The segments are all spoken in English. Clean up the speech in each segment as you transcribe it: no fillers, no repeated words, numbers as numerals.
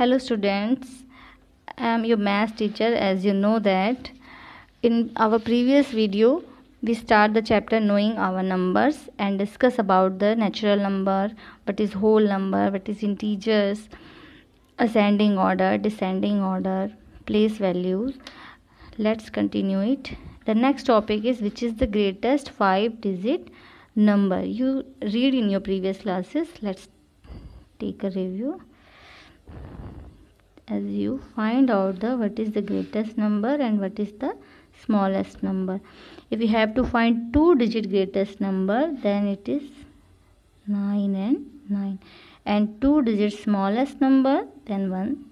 Hello students, I am your math teacher. As you know that in our previous video we start the chapter knowing our numbers and discuss about the natural number, what is whole number, what is integers, ascending order, descending order, place values. Let's continue it. The next topic is which is the greatest 5-digit number. You read in your previous classes. Let's take a review. As you find out the what is the greatest number and what is the smallest number. If you have to find 2-digit greatest number, then it is 9 and 9, and 2-digit smallest number, then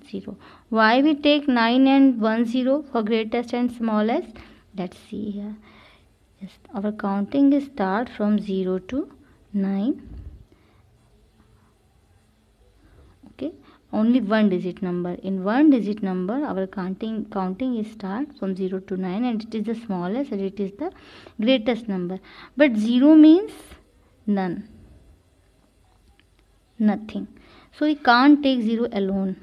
10. Why we take 9 and 10 for greatest and smallest? Let's see here. Yes, our counting is start from 0 to 9. Okay, only 1-digit number. In 1-digit number, our counting is start from 0 to 9, and it is the smallest and it is the greatest number. But 0 means none, nothing. So we can't take 0 alone.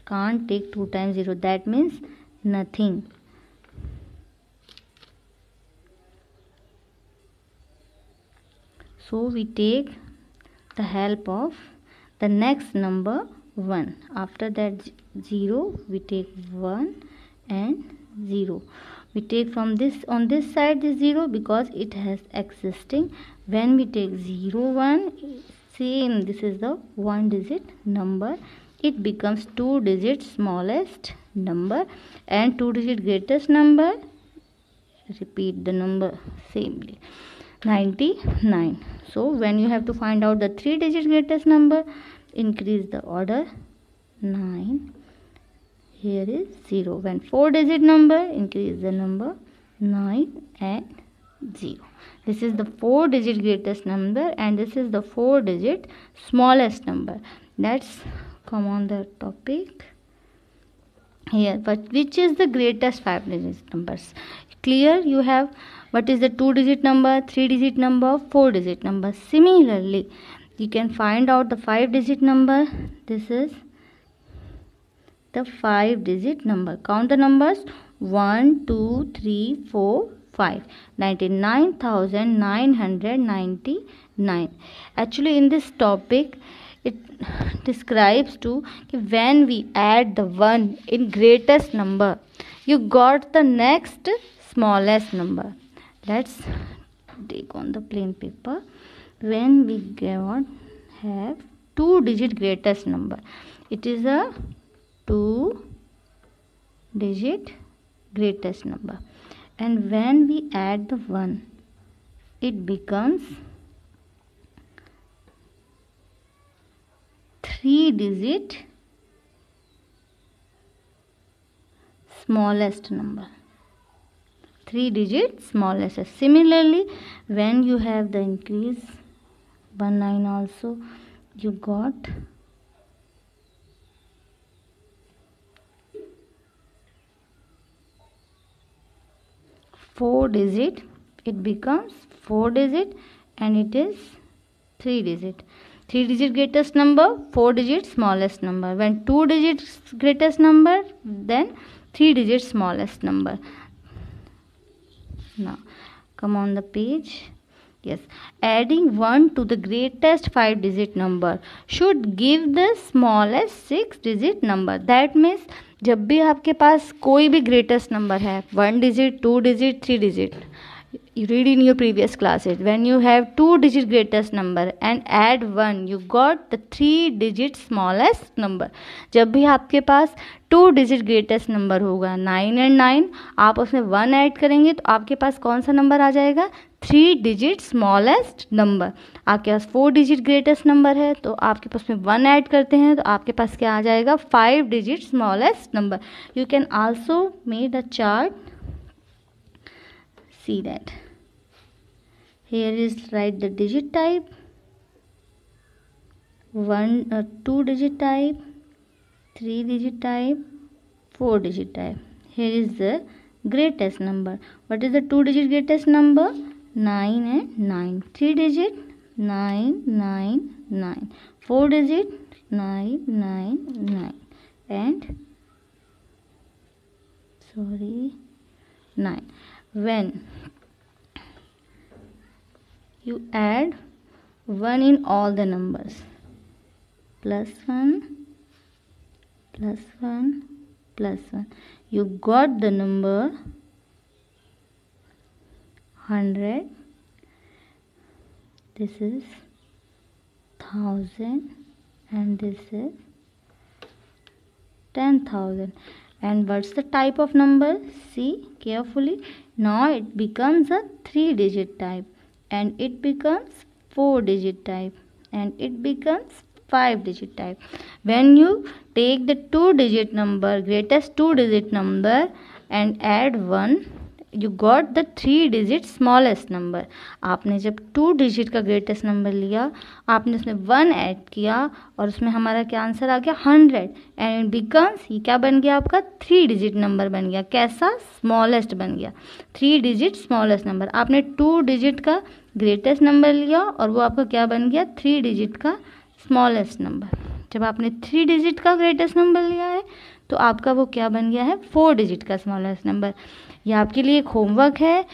Can't take 2 times 0. That means nothing. So we take the help of the next number 1. After that 0, we take 1 and 0. We take from this on this side is 0 because it has existing. When we take 0 1, same, this is the 1-digit number. It becomes 2-digit smallest number and 2-digit greatest number. Repeat the number samely, 99. So when you have to find out the 3-digit greatest number, increase the order. 9, here is 0. When 4-digit number, increase the number 9 and 0. This is the 4-digit greatest number and this is the 4-digit smallest number. Let's come on the topic here. But which is the greatest 5-digit numbers? Clear? You have what is the 2-digit number, 3-digit number, 4-digit number. Similarly, you can find out the 5-digit number. This is the 5-digit number. Count the numbers: 1, 2, 3, 4, 5. 99,999. Actually, in this topic, it describes to when we add the 1 in greatest number, you got the next smallest number. Let's take on the plain paper. When we have 2-digit greatest number, it is a 2-digit greatest number, and when we add the 1, it becomes 3-digit smallest number. 3-digit smallest. Similarly, when you have the increase 1 9 also, you got 4-digit. It becomes 4-digit and it is 3-digit. 3-digit greatest number, 4-digit smallest number. When 2-digit greatest number, then 3-digit smallest number. Now come on the page. Yes, adding 1 to the greatest 5-digit number should give the smallest 6-digit number. That means जब भी आपके पास कोई भी greatest number है, 1-digit, 2-digit, 3-digit, you read in your previous classes, when you have 2-digit greatest number and add 1, you got the 3-digit smallest number. जब भी आपके पास 2-digit greatest number होगा 9 and 9, आप उसमें 1 ऐड करेंगे तो आपके पास कौन सा नंबर आ जाएगा? 3-digit smallest number. आपके पास 4-digit greatest number है तो आपके पास में 1 ऐड करते हैं तो आपके पास क्या आ जाएगा? 5-digit smallest number. You can also make a chart. See that. Here is write the digit type. 2-digit type, 3-digit type, 4-digit type. Here is the greatest number. What is the 2-digit greatest number? 9 and 9. 3-digit 9 9 9. 4-digit 9 9 9. and 9. When you add 1 in all the numbers, +1 +1 +1, you got the number 100. This is 1000 and this is 10,000. And what's the type of number? See carefully. Now it becomes a 3-digit type, and it becomes 4-digit type, and it becomes 5-digit type. When you take the 2-digit number, greatest 2-digit number, and add 1, you got the 3-digit smallest number. आपने जब 2-digit का greatest number लिया, आपने उसमें 1 add किया और उसमें हमारा क्या आंसर आ गया 100, एंड बिकम्स, ये क्या बन गया आपका 3-digit नंबर बन गया. कैसा? स्मॉलेस्ट बन गया. 3-digit smallest number. आपने 2-digit का ग्रेटेस्ट नंबर लिया और वो आपका क्या बन गया 3-digit का स्मॉलेस्ट नंबर. जब आपने 3-digit का ग्रेटेस्ट नंबर लिया है तो आपका वो क्या बन गया है 4-digit का स्मॉलेस्ट नंबर. यह आपके लिए एक होमवर्क है.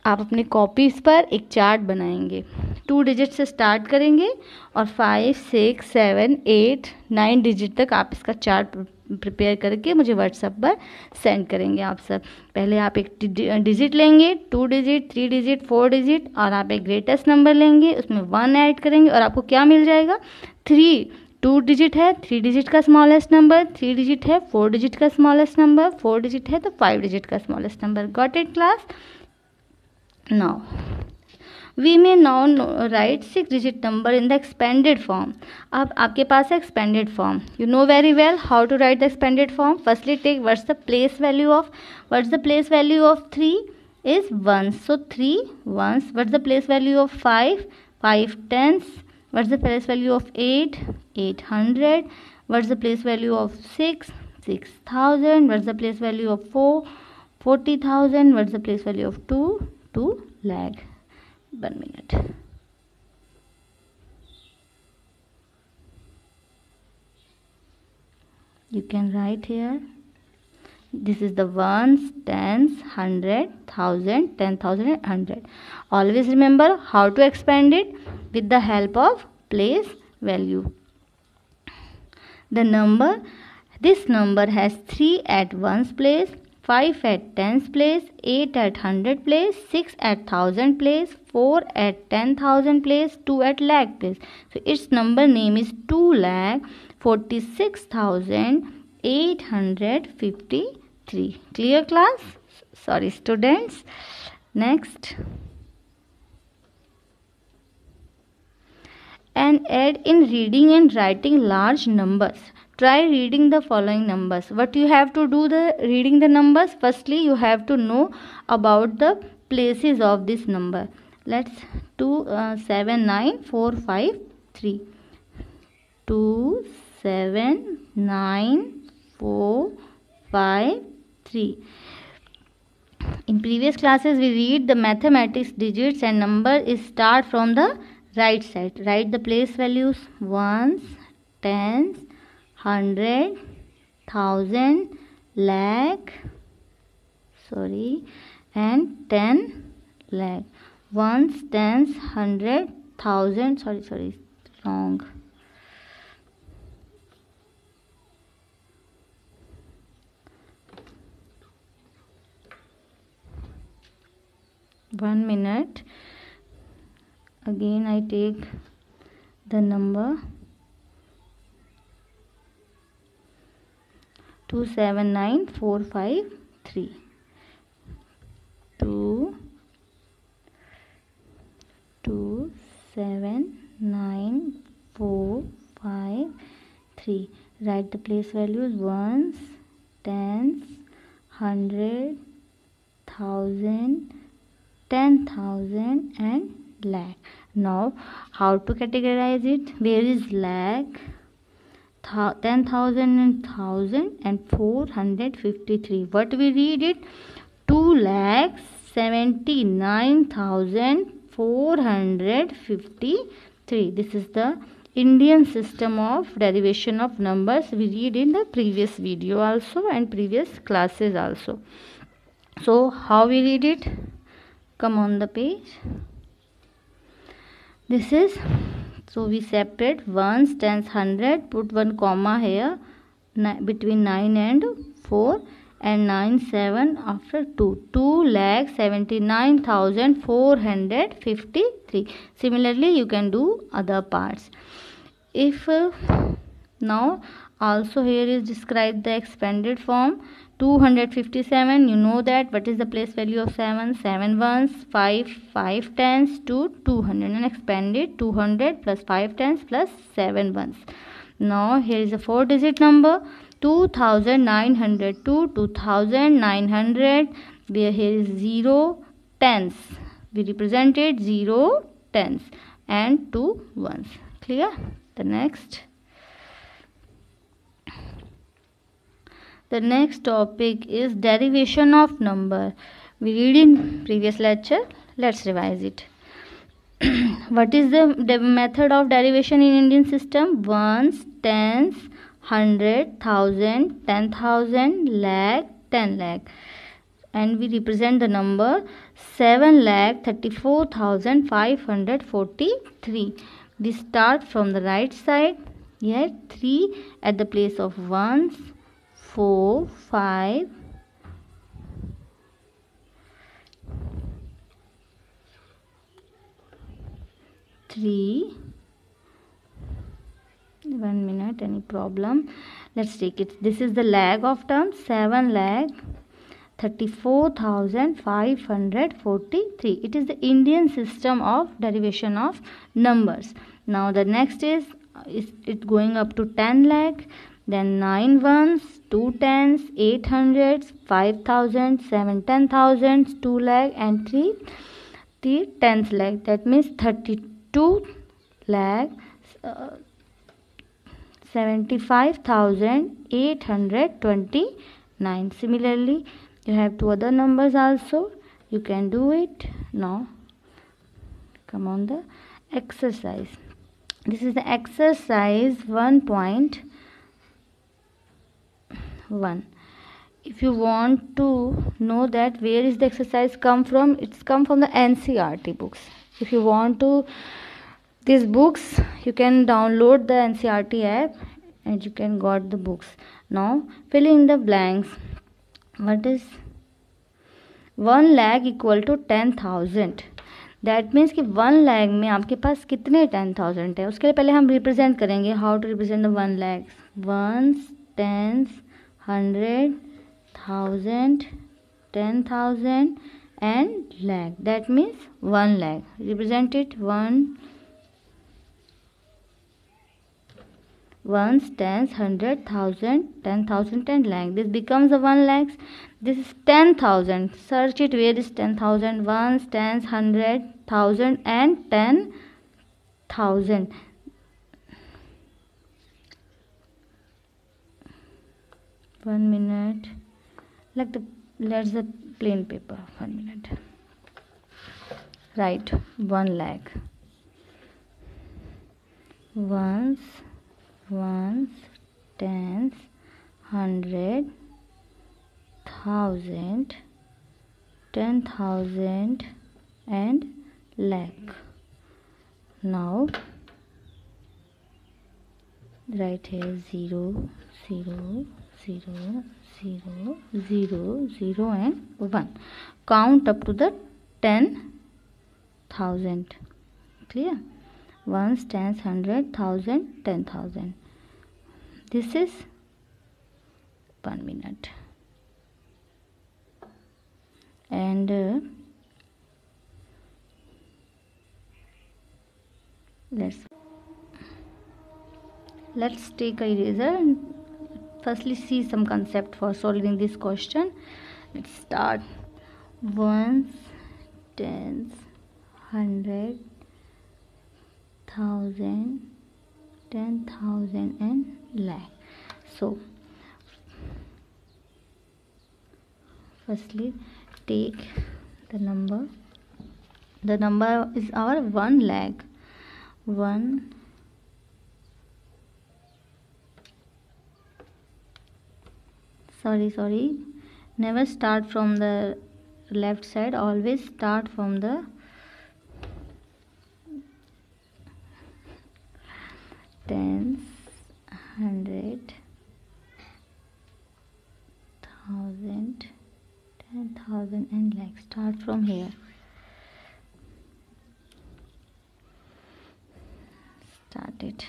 आप अपने कॉपीज़ पर एक चार्ट बनाएंगे. 2 डिजिट से स्टार्ट करेंगे और 5, 6, 7, 8, 9 डिजिट तक आप इसका चार्ट प्रिपेयर करके मुझे व्हाट्सएप पर सेंड करेंगे. आप सब पहले आप एक डिजिट लेंगे, 2 डिजिट, 3 डिजिट, 4 डिजिट, और आप एक ग्रेटेस्ट नंबर लेंगे, उसमें 1 ऐड करेंगे और आपको क्या मिल जाएगा 3. 2 डिजिट है, 3 डिजिट का स्मॉलेस्ट नंबर, 3 डिजिट है, 4 डिजिट का स्मॉलेस्ट नंबर, 4 डिजिट है तो 5 डिजिट का smallest number. Got it class? Now we may now write 6 digit number in the expanded form. अब आपके पास है expanded form. You know very well how to write the expanded form. Firstly take what's the place value of 3 is 1. So 3 ones. What's the place value of 5? 5 tens. What's the place value of 8? 800. What's the place value of 6? 6,000. What's the place value of 4? 40,000. What's the place value of 2? 2 lakh. 1 minute. You can write here. This is the ones, tens, 100, 1000, 10,000 and 100. Always remember how to expand it with the help of place value. This number has 3 at ones place, 5 at tens place, 8 at 100 place, 6 at 1000 place, 4 at 10,000 place, 2 at lakh place. So its number name is 2,46,853. Clear class? Sorry students. Next, and add in reading and writing large numbers. Try reading the following numbers. What you have to do the reading the numbers? Firstly, you have to know about the places of this number. Let's do 7 9 4 5 3. 2 7 9 4 5 3. In previous classes we read the mathematics digits and number is start from the right side. Write the place values: ones, tens, 100, 1000, lakh, and 10 lakh. Ones, tens, 100, 1000, wrong. 1 minute. Again I take the number 279453. 279453. Write the place values: ones, tens, 100, 1000, 10,000 and lakh. Now how to categorize it? Where is lakh, 10,000 and 1,000 and 453? What we read it? 2,79,453. This is the Indian system of derivation of numbers. We read in the previous video also and previous classes also. So how we read it? Come on the page. This is, so we separate ones, tens, hundred, put one comma here between 9 and 4, and 9 7 after 2,79,453. Similarly you can do other parts. If now also here is described the expanded form. 257, you know that what is the place value of 7? 7 ones, 5 tens to 200, and expanded 200 plus 5 tens plus 7 ones. Now here is a 4-digit number, 2,900 to 2,900, where here is 0 tens. We represented 0 tens and 2 ones. Clear? The next topic is derivation of number. We read in previous lecture. Let's revise it. What is the method of derivation in Indian system? Ones, tens, 100, 1000, 10,000, lakh, 10 lakh. And we represent the number 7,34,543. We start from the right side. Here 3 at the place of ones, 4, 5, 3. 1 minute, any problem? Let's take it. This is the lakh of terms, 7,34,543. It is the Indian system of derivation of numbers. Now the next is it going up to 10 lakh, then 9 ones, 2 tens, 8 hundreds, 5,000, 7 10,000, 2 lakh, and 3 tenth lakh. That means 32 lakh 75,829. Similarly you have 2 other numbers also. You can do it. Now come on the exercise. This is the exercise 1.1. If you want to know that where is the exercise come from, it's come from the NCERT books. If you want to these books, you can download the NCERT app and you can got the books. Now fill in the blanks. What is 1 lakh equal to 10,000? That means कि 1 लाख में आपके पास कितने 10,000 है. उसके लिए पहले हम represent करेंगे. How to represent the 1 lakh? Ones, tens, 100, 1000, 10,000 and lakh. That means 1 lakh. Represent it. Ones, tens, 100, 1000, 10,000 and lakh. This becomes a 1 lakh. This is 10,000. Search it. Where is 10,000? Ones, tens, 100, 1000 and 10,000. One minute. Let's the plain paper. 1 minute. Write 1 lakh. Ones, tens, 100, 1000, 10,000 and lakh. Now write here 0, 0, 0, 0, 0, 0 and 1. Count up to the 10,000. Clear? Ones, tens, 100, 1000, 10,000. This is 1 minute. And let's take a eraser and firstly see some concept for solving this question. Let's start. Ones, tens, 100, 1000, 10,000 and lakh. So firstly take the number. The number is our 1 lakh. 1 sorry, never start from the left side, always start from the tens, hundred, thousand, 10,000 and lakh. Start from here. Start it.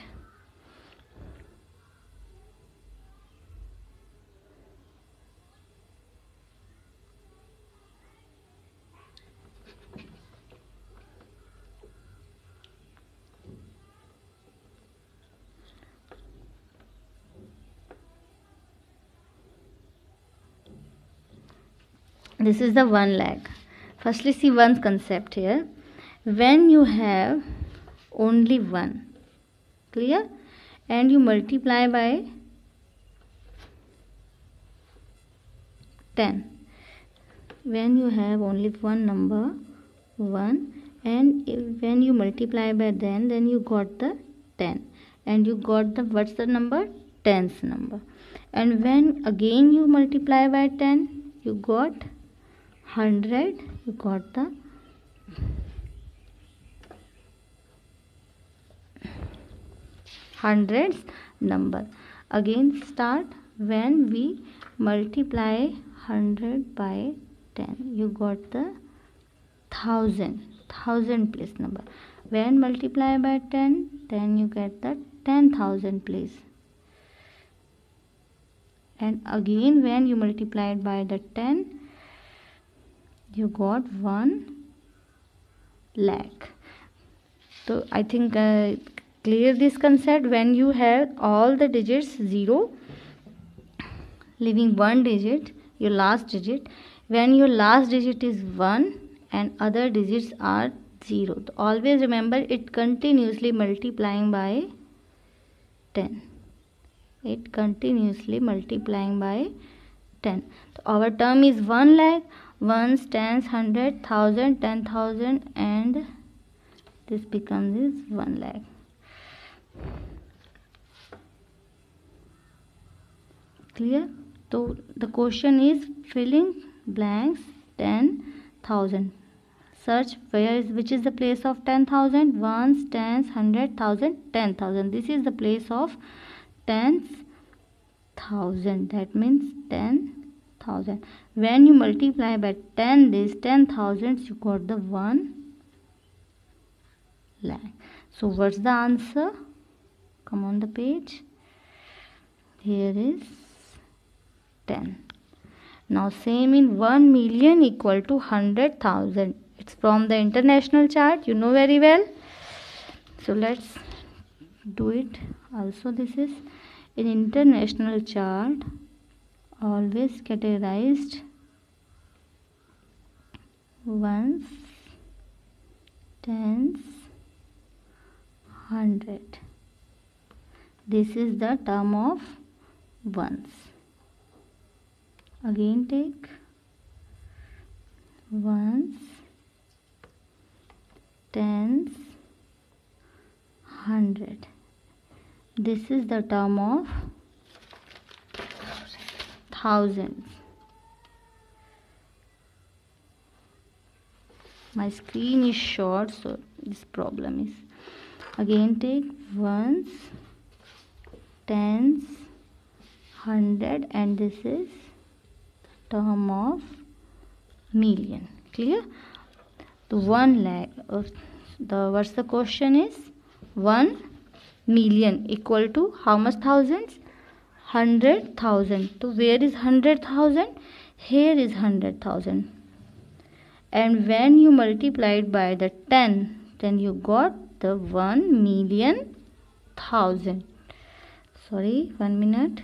This is the 1 lakh. Firstly, see one concept here. When you have only one, clear, and you multiply by 10. When you have only one number, 1, and when you multiply by then you got the 10, and you got the, what's the number? Tens number. And when again you multiply by 10, you got 100, you got the hundreds number. Again start. When we multiply 100 by 10, you got the thousand place number. When multiply by 10, then you get the 10,000 place. And again when you multiply it by the 10, you got 1 lakh. So I think clear this concept. When you have all the digits 0, leaving one digit, your last digit, when your last digit is 1 and other digits are 0, so always remember it continuously multiplying by 10. It continuously multiplying by 10. So our term is 1 lakh. Ones, tens, 100, 1,000, 10,000, and this becomes is 1 lakh. Clear? So the question is filling blanks 10,000. Search which is the place of 10,000. Ones, tens, 100, 1,000, 10,000. This is the place of tens thousand. That means 10,000. When you multiply by 10 this 10,000, you got the 1 lakh. So what's the answer? Come on the page. Here is 10. Now same in 1 million equal to 100,000. It's from the international chart, you know very well. So let's do it. Also this is in international chart, always categorized ones, tens, 100. This is the term of ones. Again take ones, tens, 100. This is the term of thousands. My screen is short, so this problem is. Again take ones, tens, 100, and this is term of million. Clear? So 1 lakh. What's the question is? 1 million equal to how much thousands? 100,000. So where is 100,000? Here is 100,000. And when you multiply it by the 10, then you got the 1 million thousand. Sorry, 1 minute.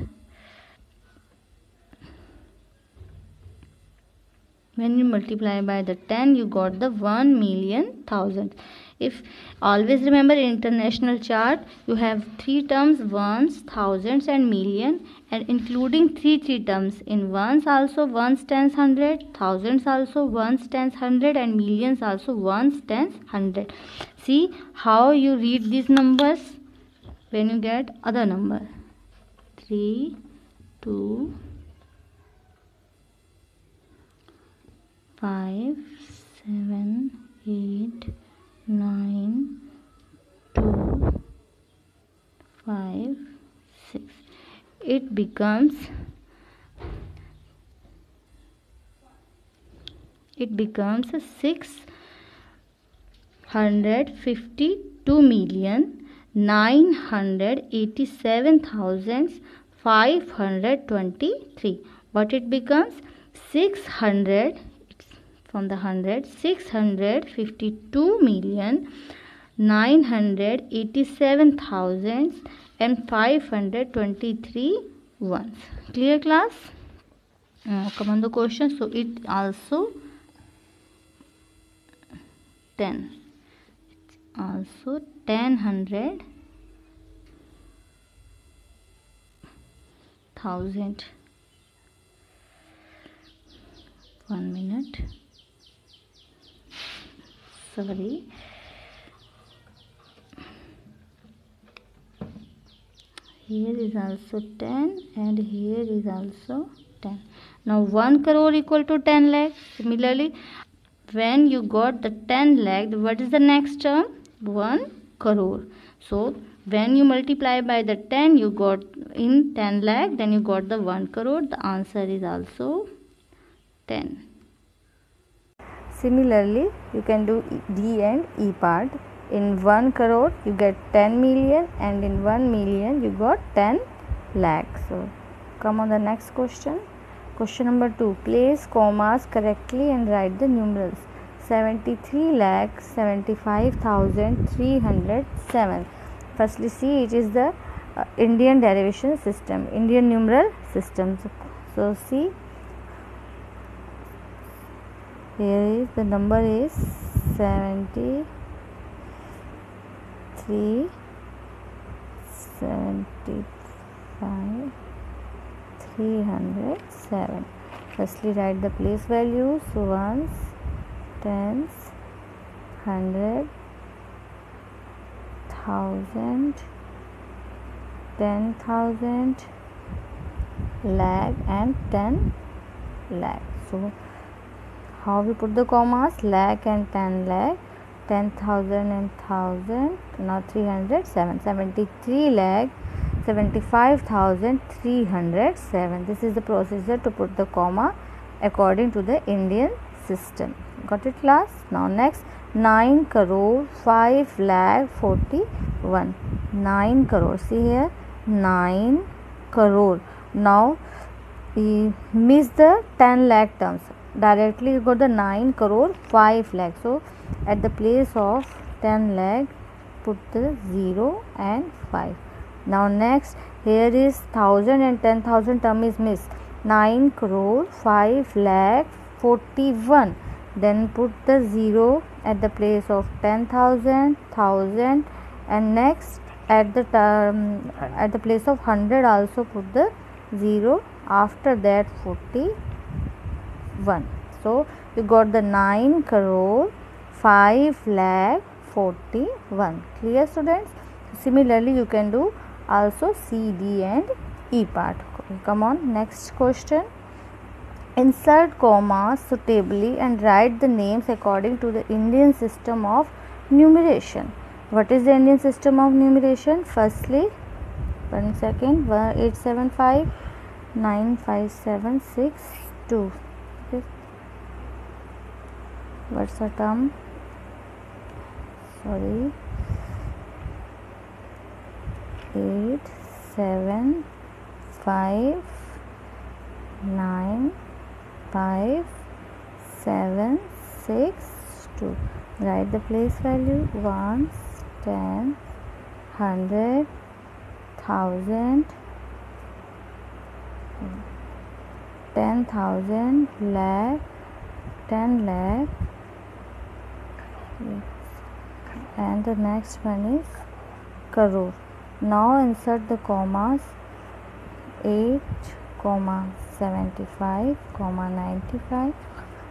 When you multiply by the 10, you got the 1 million thousand. If always remember in international chart, you have 3 terms: ones, thousands, and million, and including three terms. In ones also ones, tens, 100, thousands also ones, tens, 100, and millions also ones, tens, 100. See how you read these numbers when you get other number. 3, 2, 5 7 8 9 2 5 6. It becomes 652,987,523. What it becomes? 600 from the 100, 652,987,523 ones. Clear, class? Come on the question. So it also 10. It's also 10,000,000. 1 minute. Sorry. Here is also 10 and here is also 10. Now 1 crore equal to 10 lakh. Similarly, when you got the 10 lakh, what is the next term? 1 crore. So when you multiply by the 10 you got in 10 lakh, then you got the 1 crore. The answer is also 10. Similarly, you can do D and E part. In 1 crore you get 10 million and in 1 million you got 10 lakhs. So come on the next question. Question number 2. Place commas correctly and write the numerals. 73,75,307. Firstly, see, it is the Indian derivation system, Indian numeral system. So see, here is the number is 73 75 307. Firstly, write the place values: ones, tens, 100, 1000, 10,000, lakh and 10 lakh. So how we put the commas? Lakh and 10 lakh, 10,000 and 1,000. Now 307. 73 lakh 75,307. This is the procedure to put the comma according to the Indian system. Got it, class? Now next, 9 crore 5 lakh 41. 9 crore. See here, 9 crore. Now we miss the 10 lakh terms. Directly you got the 9 crore 5 lakh. So at the place of 10 lakh put the 0 and 5. Now next, here is 1,000 and 10,000 term is missed. 9 crore 5 lakh 41. Then put the 0 at the place of 10,000, 1,000, and next at the place of 100 also put the 0. After that 41. So you got the 9 crore 5 lakh 41. Clear, students? Similarly, you can do also C, D and E part. Come on, next question. Insert commas suitably and write the names according to the Indian system of numeration. What is the Indian system of numeration? Firstly, 1 second, 875 95762. Okay. What's the term? Sorry. 8 7 5 9 5 7 6 2. Write the place value: ones, 10, 100, 1,000, 10,000, lakh, 10 lakh, and the next one is crore. Now insert the commas: 8, 75, 95,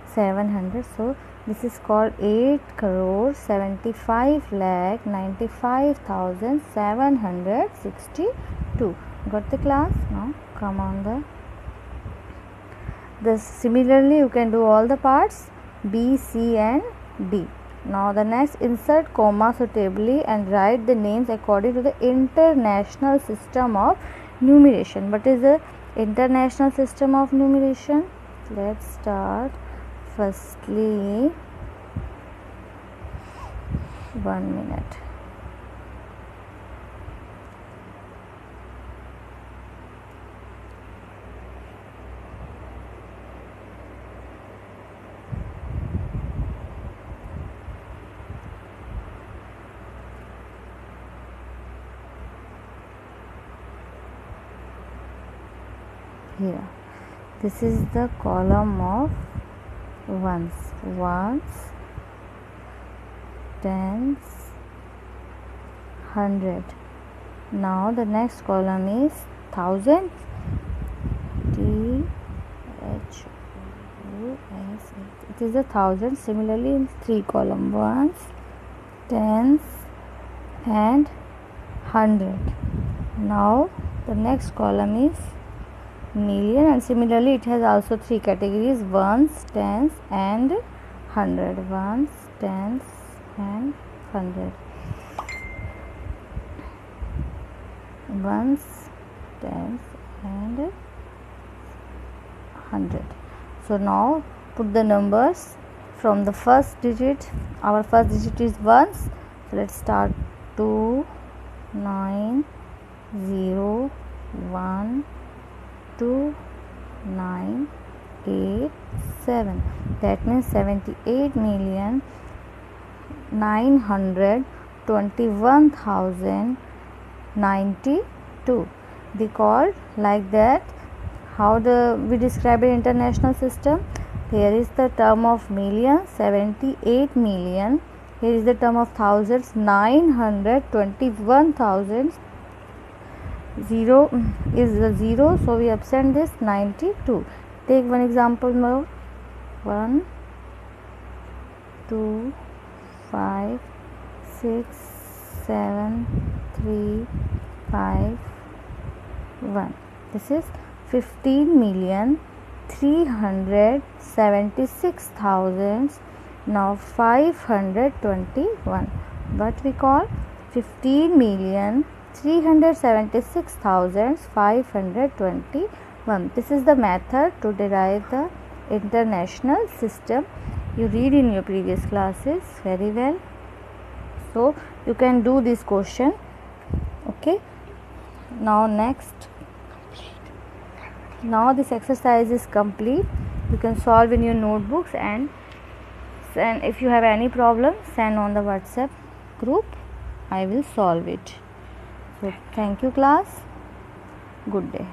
700. So this is called 8 crore 75 lakh 95,762. Got the, class? Now come on the this. Similarly, you can do all the parts. B, C and D. Now the next, insert comma suitably and write the names according to the international system of numeration. What is the international system of numeration? Let's start. Firstly, 1 minute. Here, this is the column of ones, tens, hundred. Now the next column is thousands, THOUSAND. It is a thousand. Similarly, in 3 columns, ones, tens and hundred. Now the next column is million, and similarly it has also 3 categories: ones, tens and hundred. Ones, tens and hundred. Ones, tens and hundred. So now put the numbers from the first digit. Our first digit is ones, so let's start. 2 9 0 1 2 9 8 7. That means 78,921,092. They called like that. How we describe an international system? Here is the term of million, 78 million. Here is the term of thousands, 921,000. 0 is the 0, so we absent this 92. Take one example more. 1 2 5 6 7 3 5 1. This is 15,376,000. Now 521. What we call 15,376,521. This is the method to derive the international system. You read in your previous classes very well, so you can do this question. Okay, now this exercise is complete. You can solve in your notebooks, and if you have any problem, send on the WhatsApp group. I will solve it. So thank you class. Good day.